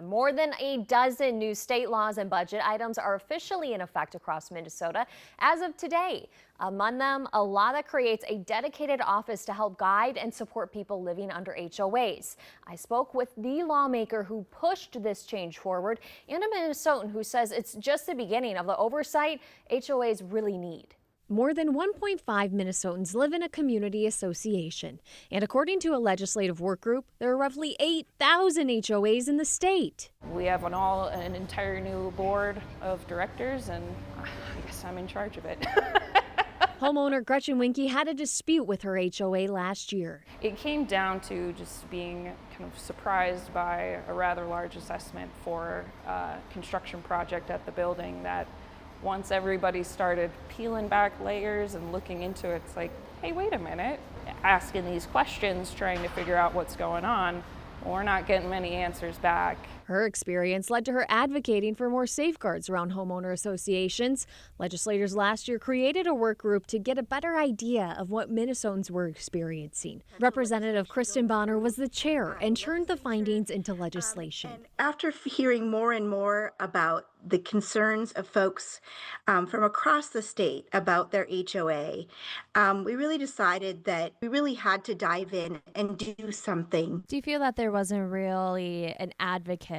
More than a dozen new state laws and budget items are officially in effect across Minnesota as of today. Among them, a law that creates a dedicated office to help guide and support people living under HOAs. I spoke with the lawmaker who pushed this change forward and a Minnesotan who says it's just the beginning of the oversight HOAs really need. More than 1.5 Minnesotans live in a community association. And according to a legislative work group, there are roughly 8,000 HOAs in the state. We have an entire new board of directors, and I guess I'm in charge of it. Homeowner Gretchen Winke had a dispute with her HOA last year. It came down to just being kind of surprised by a rather large assessment for a construction project at the building that once everybody started peeling back layers and looking into it, it's like, hey, wait a minute, asking these questions, trying to figure out what's going on, we're not getting many answers back. Her experience led to her advocating for more safeguards around homeowner associations. Legislators last year created a work group to get a better idea of what Minnesotans were experiencing. Representative Kristen Bonner was the chair and turned the findings into legislation. After hearing more and more about the concerns of folks from across the state about their HOA, we really decided that we really had to dive in and do something. Do you feel that there wasn't really an advocate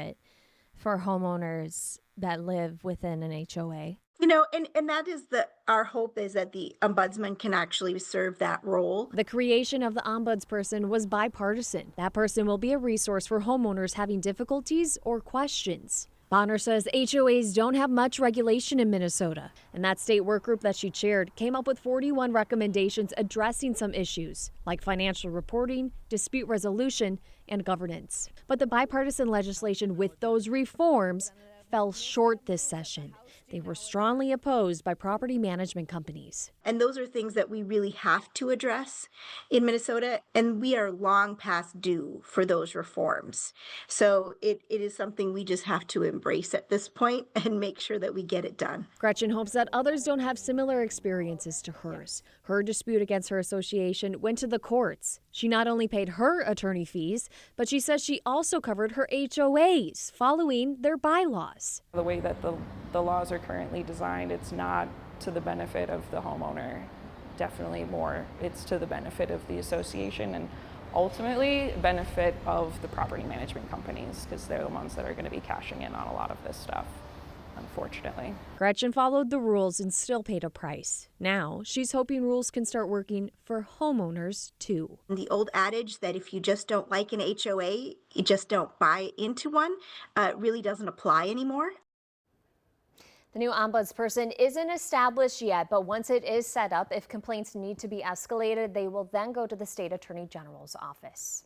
for homeowners that live within an HOA? You know, and that is our hope is that the ombudsman can actually serve that role. The creation of the ombudsperson was bipartisan. That person will be a resource for homeowners having difficulties or questions. Bonner says HOAs don't have much regulation in Minnesota, and that state work group that she chaired came up with 41 recommendations addressing some issues like financial reporting, dispute resolution, and governance. But the bipartisan legislation with those reforms fell short this session. They were strongly opposed by property management companies. And those are things that we really have to address in Minnesota, and we are long past due for those reforms. So it is something we just have to embrace at this point and make sure that we get it done. Gretchen hopes that others don't have similar experiences to hers. Her dispute against her association went to the courts. She not only paid her attorney fees, but she says she also covered her HOAs following their bylaws. The way that the laws are currently designed, it's not to the benefit of the homeowner. Definitely more, it's to the benefit of the association and ultimately benefit of the property management companies, because they're the ones that are going to be cashing in on a lot of this stuff, unfortunately. Gretchen followed the rules and still paid a price. Now she's hoping rules can start working for homeowners too. The old adage that if you just don't like an HOA, you just don't buy into one, really doesn't apply anymore. The new ombudsperson isn't established yet, but once it is set up, if complaints need to be escalated, they will then go to the state attorney general's office.